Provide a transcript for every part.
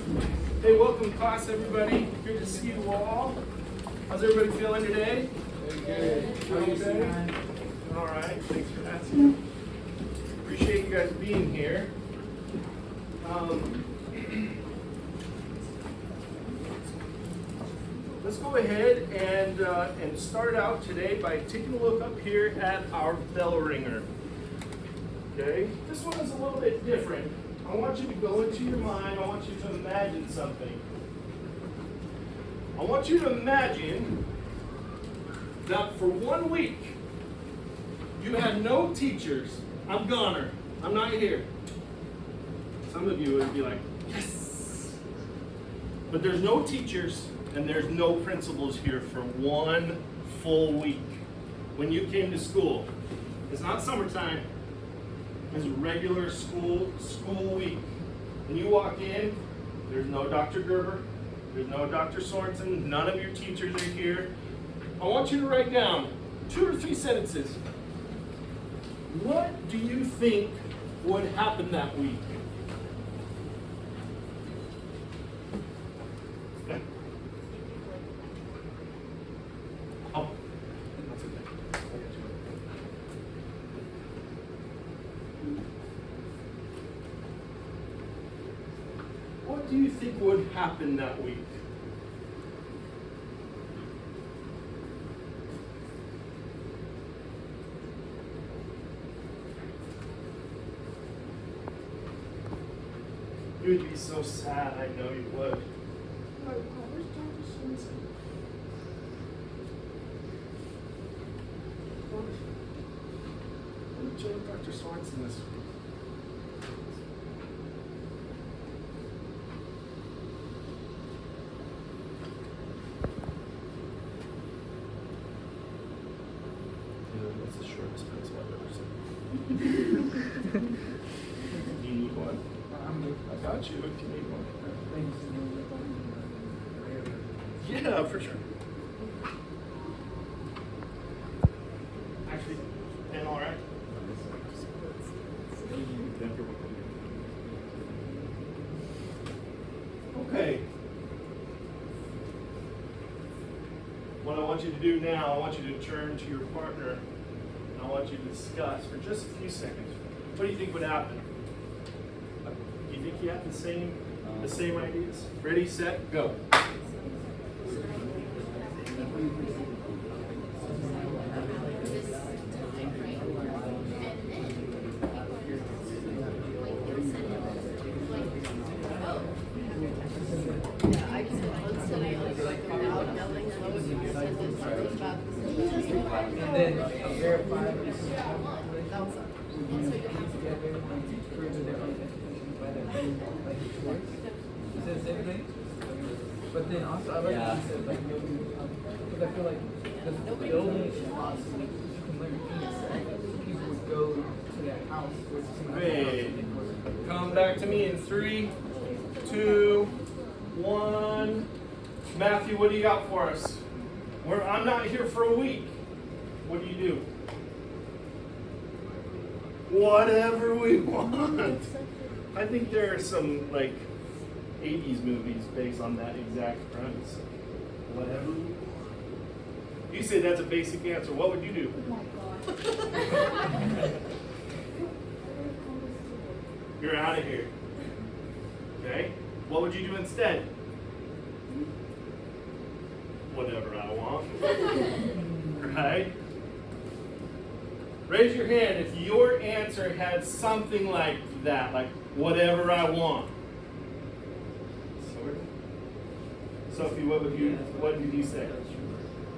Hey, welcome class, everybody. Good to see you all. How's everybody feeling today? Good. All right, thanks for asking. Appreciate you guys being here. Let's go ahead and start out today by taking a look up here at our bell ringer. Okay, this one is a little bit different. I want you to go into your mind. I want you to imagine something. I want you to imagine that for 1 week you had no teachers. I'm goner. I'm not here. Some of you would be like, yes. But there's no teachers and there's no principals here for 1 full week. When you came to school, it's not summertime. It's a regular school week. When you walk in, there's no Dr. Gerber, there's no Dr. Sorensen, none of your teachers are here. I want you to write down 2 or 3 sentences. What do you think would happen that week? Oh, that's okay. I got you. What do you think would happen that week? You would be so sad, I know you would. I'm chill with Dr. Sorensen this week. That's the shortest pencil I've ever seen. Do you need one? I got you if you need one. Yeah, for sure. Actually, pen all right? Okay. What I want you to do now, I want you to turn to your partner and I want you to discuss for just a few seconds. What do you think would happen? Do you think you have the same ideas? Ready, set, go. And then verify but then also I like what you said, like because I feel like the building is lost, so you can learn things. People would go to that house where Great. Come back to me in 3, 2, 1. Matthew, what do you got for us? I'm not here for a week. What do you do? Whatever we want. I think there are some like 80s movies based on that exact premise. Whatever we want. You say that's a basic answer. What would you do? Oh my God. You're out of here. Okay? What would you do instead? Whatever I want. Right? Raise your hand if your answer had something like that, like whatever I want. Sophie, what did you say?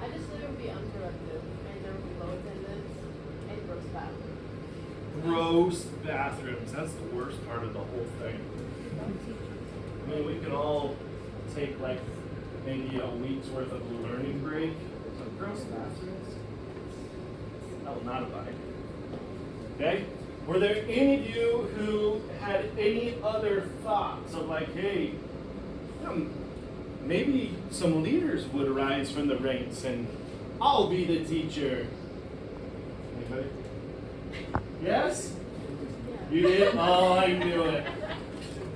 I just thought it would be unproductive, and there would be low attendance and gross bathrooms. Gross bathrooms. That's the worst part of the whole thing. I mean, we could all take like maybe a week's worth of learning break. But gross bathrooms? I will not abide. Okay? Were there any of you who had any other thoughts of like, hey, maybe some leaders would arise from the ranks and I'll be the teacher? Anybody? Yes? You did? Oh, I knew it.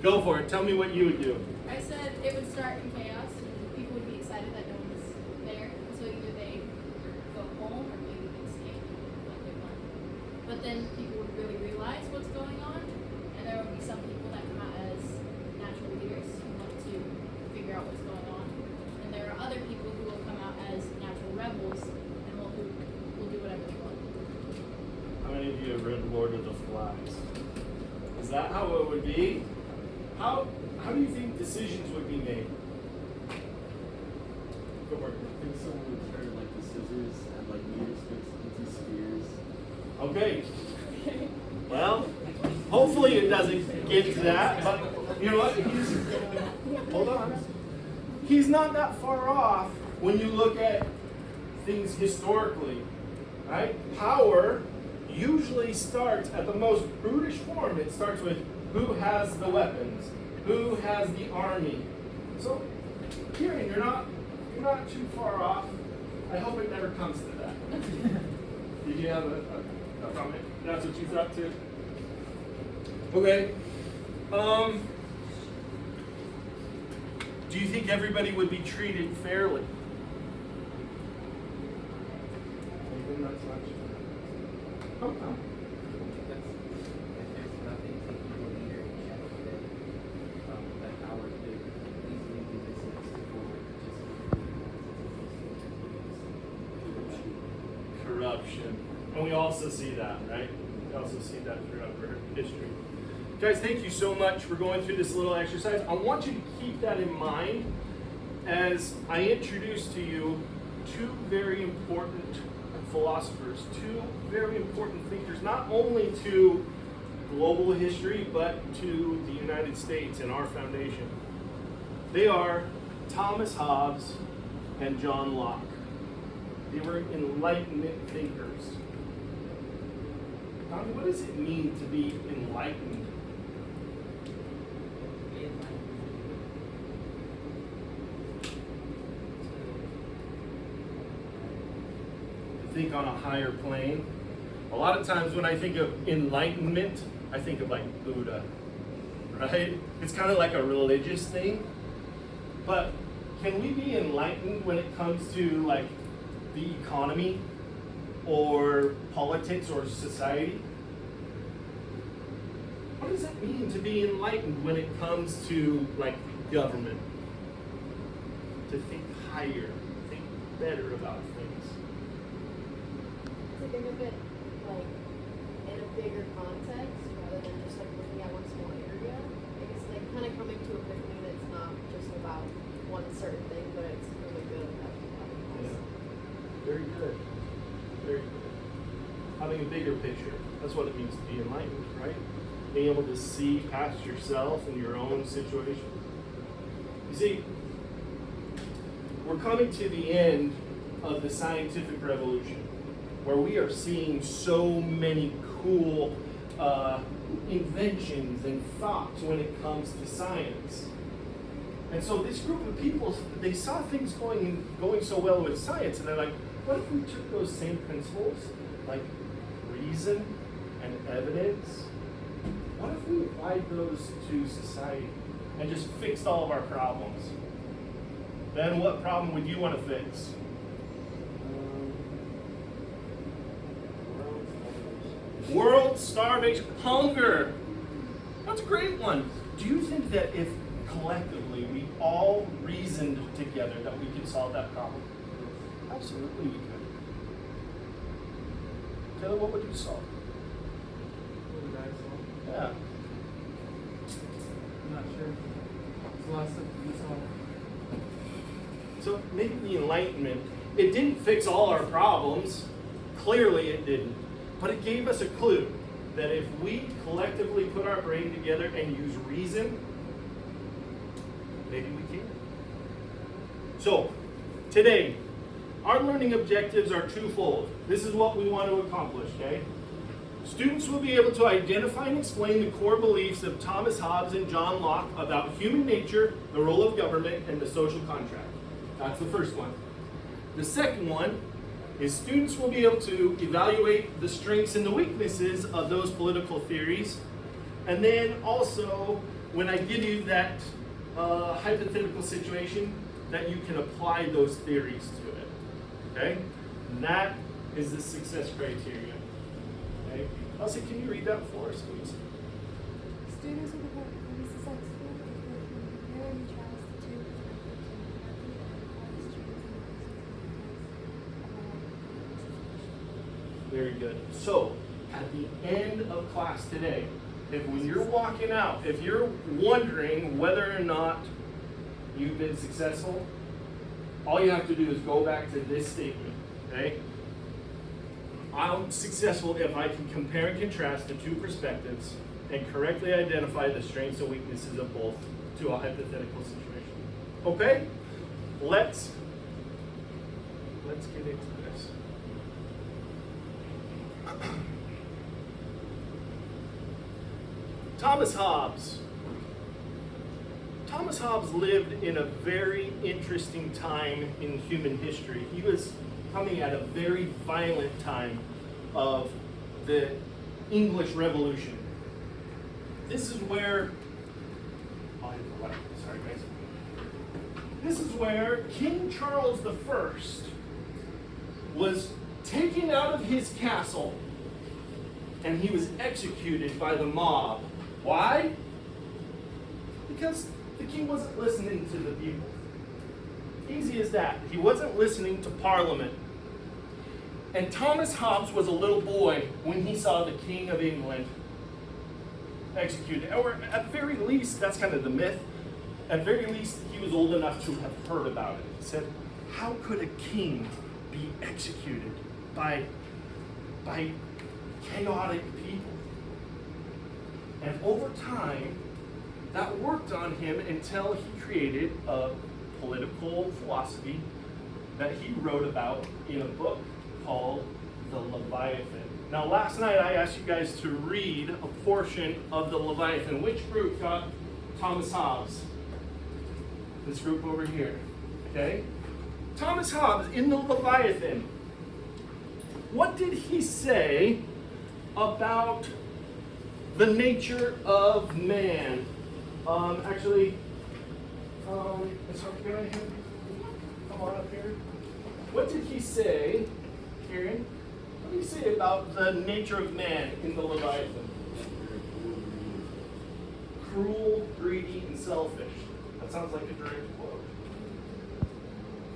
Go for it. Tell me what you would do. I I said it would start in chaos. People would be excited that no one was there. So either they go home or maybe they escape like they want. But then people would really realize what's going on. And there would be some people that come out as natural leaders who want to figure out what's going on. And there are other people who will come out as natural rebels and will do whatever they want. How many of you have read Lord of the Flies? Is that how it would be? How do you think decisions would be made? Go for it. I think someone would turn like the scissors and like meters into spheres. Okay. Well, hopefully it doesn't get to that, but you know what? Hold on. He's not that far off when you look at things historically, right? Power usually starts at the most brutish form. It starts with who has the weapons, who has the army. So, Kieran, you're not too far off. I hope it never comes to that. Did you have a comment? That's what you thought too? Okay. Do you think everybody would be treated fairly? Anything that's not true? How come? If there's nothing taking the leader in check that power could easily be dismissed for Corruption. And we also see that, right? We also see that throughout history. Guys, thank you so much for going through this little exercise. I want you to keep that in mind as I introduce to you two very important philosophers, two very important thinkers, not only to global history, but to the United States and our foundation. They are Thomas Hobbes and John Locke. They were Enlightenment thinkers. Tommy, what does it mean to be enlightened? To think on a higher plane. A lot of times when I think of enlightenment, I think of like Buddha, right? It's kind of like a religious thing. But can we be enlightened when it comes to like the economy or politics or society? What does it mean to be enlightened when it comes to like government? To think higher, think better about things. To think of it like in a bigger context rather than just like looking at one small area. I guess like kind of coming to a epiphany that's not just about one certain thing, but it's for the good of everybody else. Very good. Very good. Having a bigger picture. That's what it means to be enlightened, right? Being able to see past yourself and your own situation. You see, we're coming to the end of the scientific revolution, where we are seeing so many cool inventions and thoughts when it comes to science. And so this group of people, they saw things going so well with science, and they're like, what if we took those same principles, like reason and evidence, what if we applied those to society and just fixed all of our problems? Then what problem would you want to fix? World starvation, hunger. That's a great one. Do you think that if collectively we all reasoned together that we could solve that problem? Absolutely we could. Taylor, what would you solve? Yeah. I'm not sure. There's a lot of stuff to be solved. So maybe the Enlightenment, it didn't fix all our problems. Clearly it didn't. But it gave us a clue that if we collectively put our brain together and use reason, maybe we can. So, today, our learning objectives are twofold. This is what we want to accomplish, okay? Students will be able to identify and explain the core beliefs of Thomas Hobbes and John Locke about human nature, the role of government, and the social contract. That's the first one. The second one is students will be able to evaluate the strengths and the weaknesses of those political theories. And then also, when I give you that hypothetical situation that you can apply those theories to it. Okay? And that is the success criteria. Okay? Elsie, can you read that for us, please? Students will become successful if they can compare and contrast the two perspectives and Very good. So, at the end of class today, if when you're walking out, if you're wondering whether or not you've been successful, all you have to do is go back to this statement, okay? I'm successful if I can compare and contrast the two perspectives and correctly identify the strengths and weaknesses of both to a hypothetical situation. Okay? Let's get into this. Thomas Hobbes. Thomas Hobbes lived in a very interesting time in human history. He was coming at a very violent time of the English Revolution. This is where, sorry guys. This is where King Charles I was taken out of his castle and he was executed by the mob. Why? Because the king wasn't listening to the people. Easy as that. He wasn't listening to Parliament. And Thomas Hobbes was a little boy when he saw the King of England executed. Or at very least, that's kind of the myth, at very least he was old enough to have heard about it. He said, how could a king be executed by chaotic people? And over time, that worked on him until he created a political philosophy that he wrote about in a book called The Leviathan. Now, last night I asked you guys to read a portion of The Leviathan. Which group got Thomas Hobbes? This group over here, okay? Thomas Hobbes in The Leviathan. What did he say about the nature of man? Actually, is Karen here? Come on up here. What did he say, Karen? What did he say about the nature of man in the Leviathan? Cruel, greedy, and selfish. That sounds like a direct quote.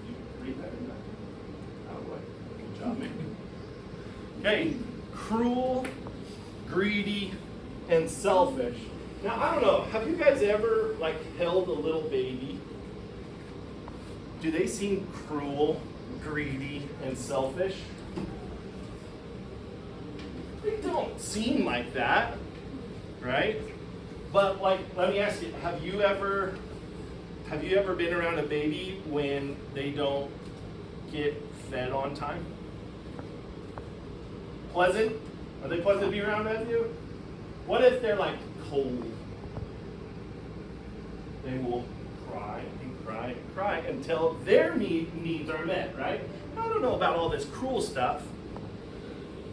Did you read that in that? Oh boy, good job, man. Okay, cruel, greedy, and selfish. Now, I don't know, have you guys ever, held a little baby? Do they seem cruel, greedy, and selfish? They don't seem like that, right? But, let me ask you, have you ever been around a baby when they don't get fed on time? Pleasant? Are they pleasant to be around with you? What if they're cold? They will cry and cry and cry until their needs are met, right? I don't know about all this cruel stuff,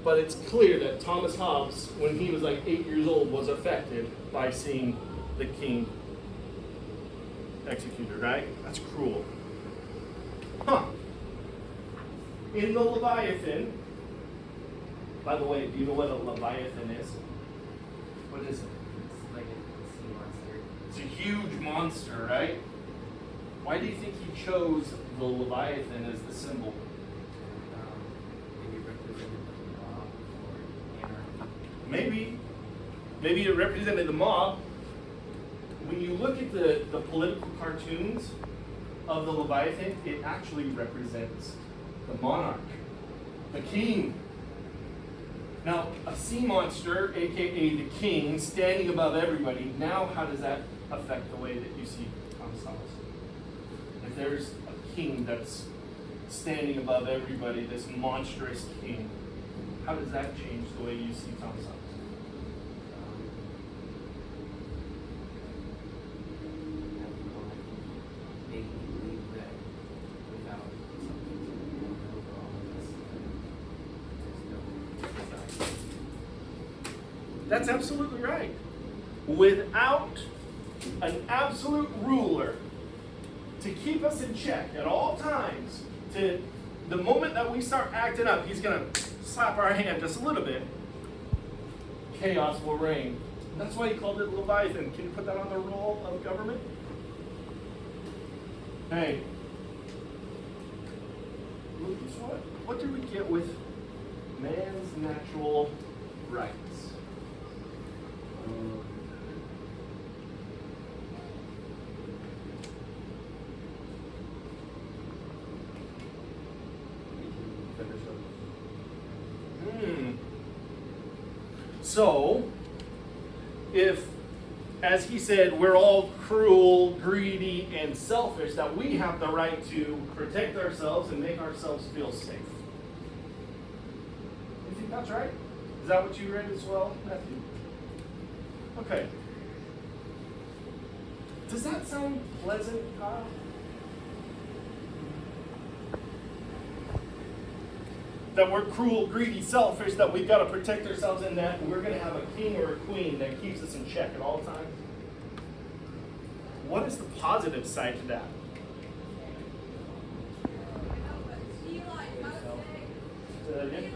but it's clear that Thomas Hobbes, when he was 8 years old, was affected by seeing the king executed, right? That's cruel. In the Leviathan, by the way, do you know what a Leviathan is? What is it? It's like a sea monster. It's a huge monster, right? Why do you think he chose the Leviathan as the symbol? Maybe represented the mob or anarchy. Maybe it represented the mob. When you look at the political cartoons of the Leviathan, it actually represents the monarch, the king. Now, a sea monster, aka the king, standing above everybody, now how does that affect the way that you see Thomas Hobbes? If there's a king that's standing above everybody, this monstrous king, how does that change the way you see Thomas Hobbes? Make me believe that without something to rule over all of us, there's no society. That's absolutely right. Without an absolute ruler to keep us in check at all times. To the moment that we start acting up, he's going to slap our hand just a little bit. Chaos will reign. That's why he called it Leviathan. Can you put that on the roll of government? Hey, Lucas, what do we get with man's natural rights? So, if, as he said, we're all cruel, greedy, and selfish, that we have the right to protect ourselves and make ourselves feel safe. You think that's right? Is that what you read as well, Matthew? Okay. Does that sound pleasant, Kyle? That we're cruel, greedy, selfish, that we've got to protect ourselves in that, and we're going to have a king or a queen that keeps us in check at all times? What is the positive side to that? Say that again?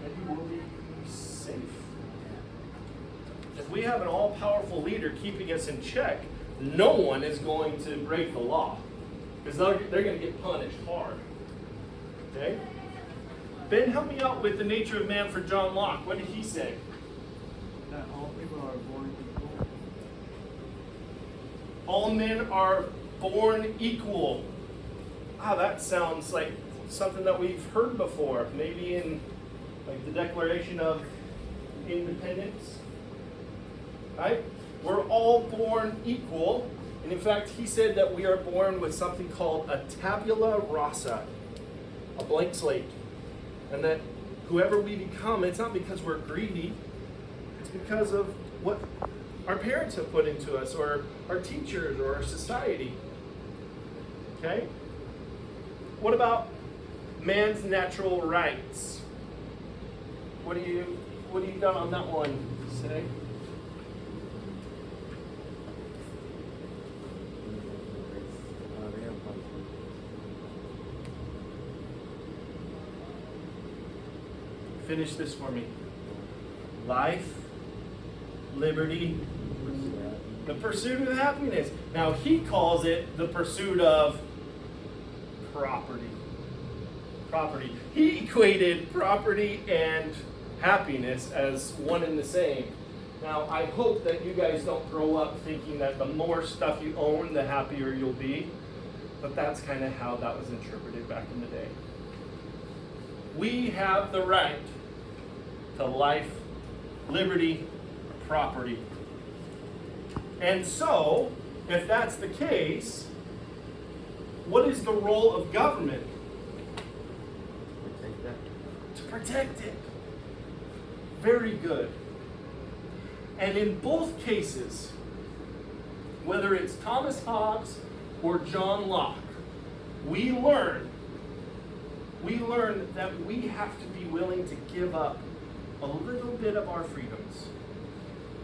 And you will be safe. If we have an all-powerful leader keeping us in check, no one is going to break the law, because they're going to get punished hard. Okay? Ben, help me out with the nature of man for John Locke. What did he say? That all people are born equal. All men are born equal. Ah, that sounds like something that we've heard before. Maybe in like the Declaration of Independence. Right? We're all born equal. And in fact, he said that we are born with something called a tabula rasa, a blank slate. And that whoever we become, it's not because we're greedy, it's because of what our parents have put into us, or our teachers, or our society. Okay? What about man's natural rights? What do you got on that one, say? Finish this for me. Life, liberty, the pursuit of happiness. Now he calls it the pursuit of property. Property. He equated property and happiness as one and the same. Now I hope that you guys don't grow up thinking that the more stuff you own, the happier you'll be. But that's kind of how that was interpreted back in the day. We have the right to life, liberty, property. And so, if that's the case, what is the role of government? Protect that. To protect it. Very good. And in both cases, whether it's Thomas Hobbes or John Locke, we learn that we have to be willing to give up a little bit of our freedoms.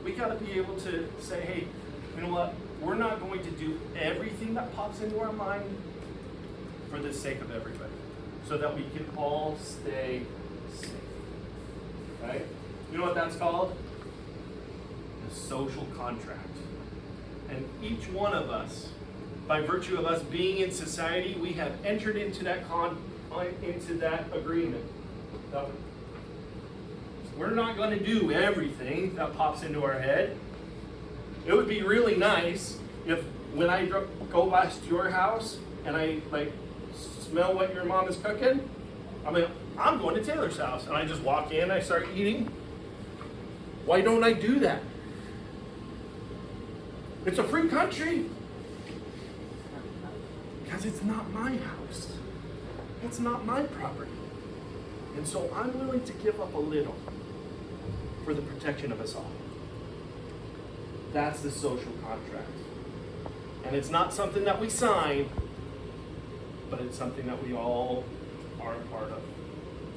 We got to be able to say, hey, you know what? We're not going to do everything that pops into our mind for the sake of everybody, so that we can all stay safe. Right? You know what that's called? The social contract. And each one of us, by virtue of us being in society, we have entered into that agreement. We're not going to do everything that pops into our head. It would be really nice if when I go past your house and I smell what your mom is cooking, I'm going to Taylor's house, and I just walk in, I start eating. Why don't I do that? It's a free country. Because it's not my house. It's not my property. And so I'm willing to give up a little for the protection of us all. That's the social contract. And it's not something that we sign, but it's something that we all are a part of.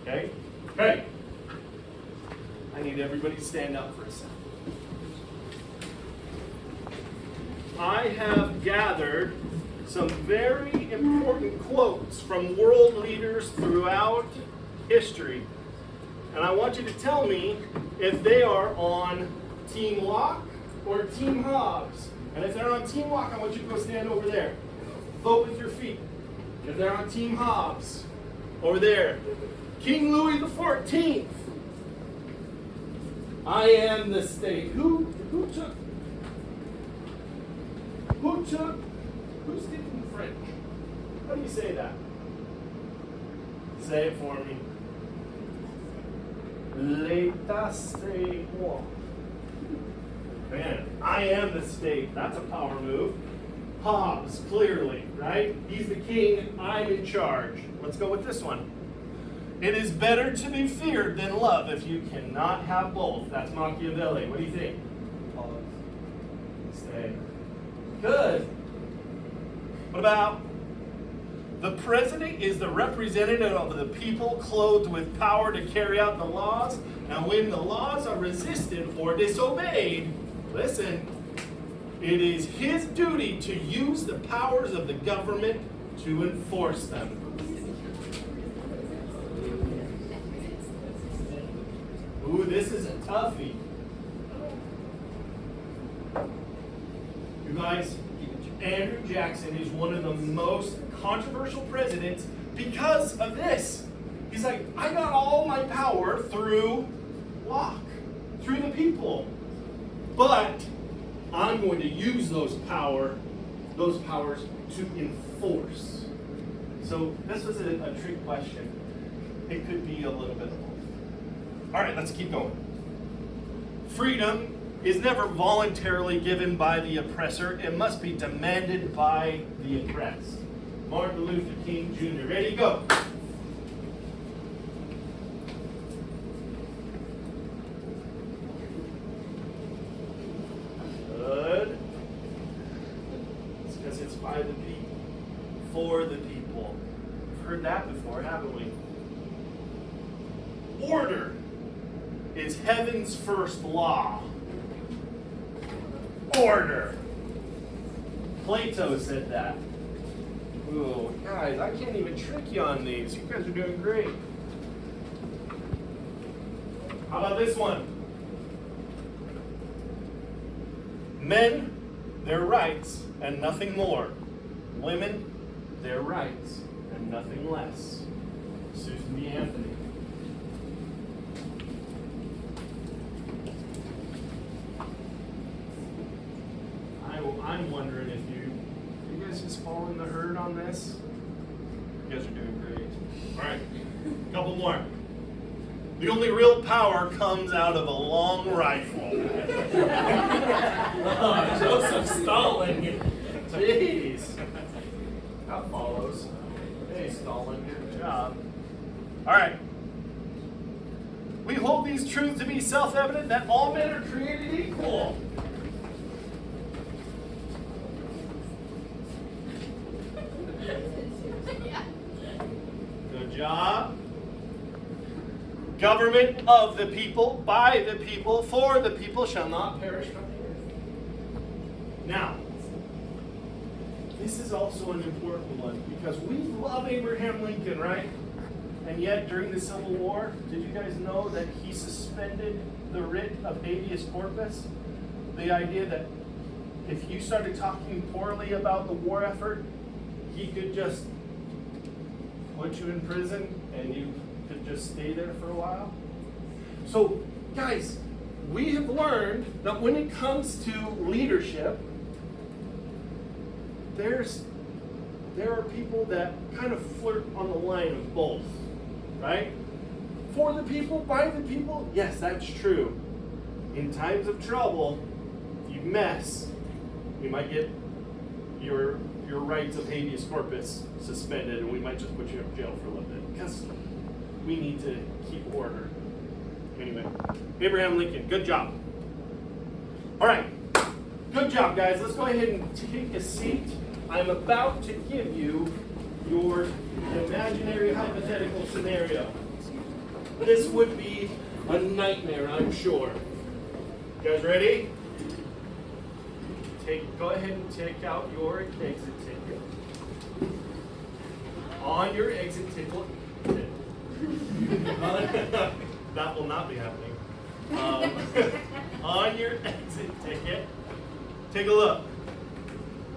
Okay? Okay. I need everybody to stand up for a second. I have gathered some very important quotes from world leaders throughout history. And I want you to tell me if they are on Team Locke or Team Hobbes. And if they're on Team Locke, I want you to go stand over there. Vote with your feet. If they're on Team Hobbes, over there. King Louis XIV. I am the state. Who's speaking French? How do you say that? Say it for me. L'état c'est moi. Man, I am the state. That's a power move. Hobbes, clearly, right? He's the king. I'm in charge. Let's go with this one. It is better to be feared than love if you cannot have both. That's Machiavelli. What do you think? Stay. Good. What about the president is the representative of the people clothed with power to carry out the laws, and when the laws are resisted or disobeyed, listen, it is his duty to use the powers of the government to enforce them. Ooh, this is a toughie. You guys, Andrew Jackson is one of the most controversial presidents because of this. He's like, I got all my power through Locke, through the people. But I'm going to use those powers to enforce. So this was a trick question. It could be a little bit of both. All right, let's keep going. Freedom is never voluntarily given by the oppressor. It must be demanded by the oppressed. Martin Luther King Jr. Ready, go. Good. It's because it's by the people, for the people. We've heard that before, haven't we? Order is heaven's first law. Order. Plato said that. Ooh, guys, I can't even trick you on these. You guys are doing great. How about this one? Men, their rights and nothing more. Women, their rights and nothing less. Susan B. Anthony. I'm wondering if you guys just following the herd on this? You guys are doing great. All right, a couple more. The only real power comes out of a long rifle. Oh, Joseph Stalin. Jeez. That follows. Hey, Stalin, good job. All right. We hold these truths to be self-evident that all men are created equal. Good job. Government of the people, by the people, for the people shall not perish from the earth. Now, this is also an important one because we love Abraham Lincoln, right? And yet, during the Civil War, did you guys know that he suspended the writ of habeas corpus? The idea that if you started talking poorly about the war effort, he could just put you in prison and you could just stay there for a while. So, guys, we have learned that when it comes to leadership, there are people that kind of flirt on the line of both, right? For the people, by the people, yes, that's true. In times of trouble, if you mess, you might get your rights of habeas corpus suspended, and we might just put you in jail for a little bit because we need to keep order. Anyway, Abraham Lincoln, good job. All right, good job, guys. Let's go ahead and take a seat. I'm about to give you your imaginary hypothetical scenario. This would be A nightmare, I'm sure. You guys ready? Go ahead and take out your exit ticket. On your exit ticket, that will not be happening. On your exit ticket, take a look.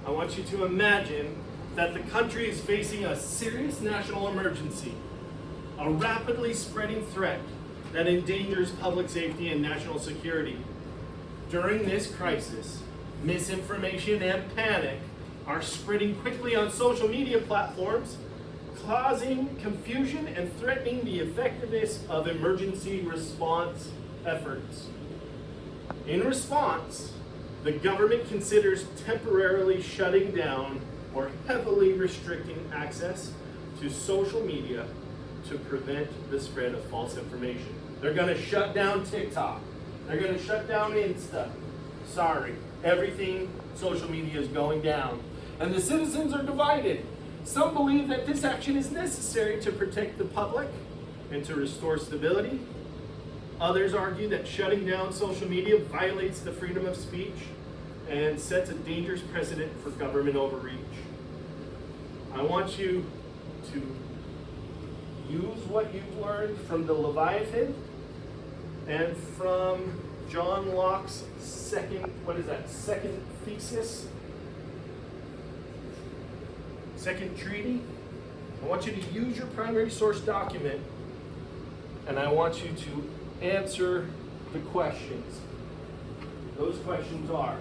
I want you to imagine that the country is facing a serious national emergency, a rapidly spreading threat that endangers public safety and national security. During this crisis, misinformation and panic are spreading quickly on social media platforms, causing confusion and threatening the effectiveness of emergency response efforts. In response, the government considers temporarily shutting down or heavily restricting access to social media to prevent the spread of false information. They're going to shut down TikTok. They're going to shut down Insta. Sorry, everything social media is going down. And the citizens are divided. Some believe that this action is necessary to protect the public and to restore stability. Others argue that shutting down social media violates the freedom of speech and sets a dangerous precedent for government overreach. I want you to use what you've learned from the Leviathan and from John Locke's second thesis, second treaty. I want you to use your primary source document, and I want you to answer the questions. Those questions are: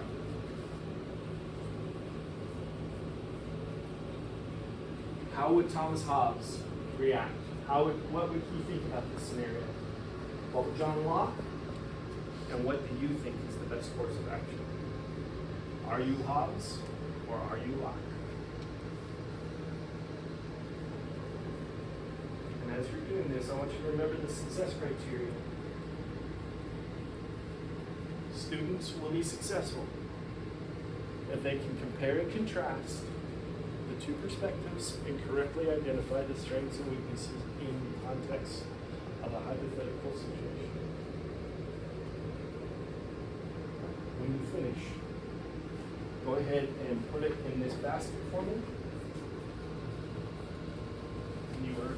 how would Thomas Hobbes react? What would he think about this scenario? What would John Locke? And what do you think is the best course of action? Are you Hobbes or are you Locke? And as you're doing this, I want you to remember the success criteria. Students will be successful if they can compare and contrast the two perspectives and correctly identify the strengths and weaknesses in the context of a hypothetical situation. When you finish, go ahead and put it in this basket for me. And you are